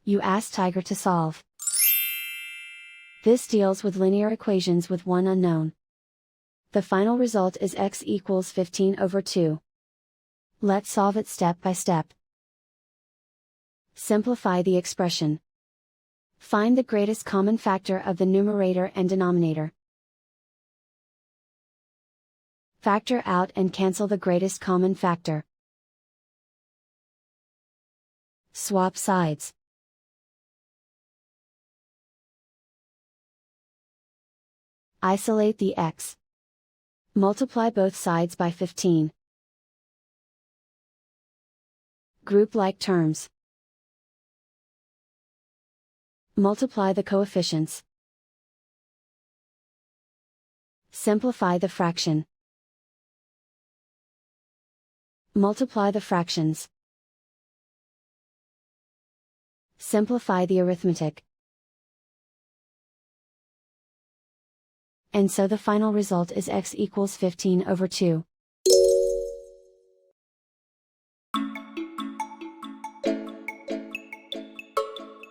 You ask Tiger to solve. This deals with linear equations with one unknown. The final result is x equals 15 over 2. Let's solve it step by step. Simplify the expression. Find the greatest common factor of the numerator and denominator. Factor out and cancel the greatest common factor. Swap sides. Isolate the x. Multiply both sides by 15. Group like terms. Multiply the coefficients. Simplify the fraction. Multiply the fractions. Simplify the arithmetic. And so the final result is x equals 15 over 2.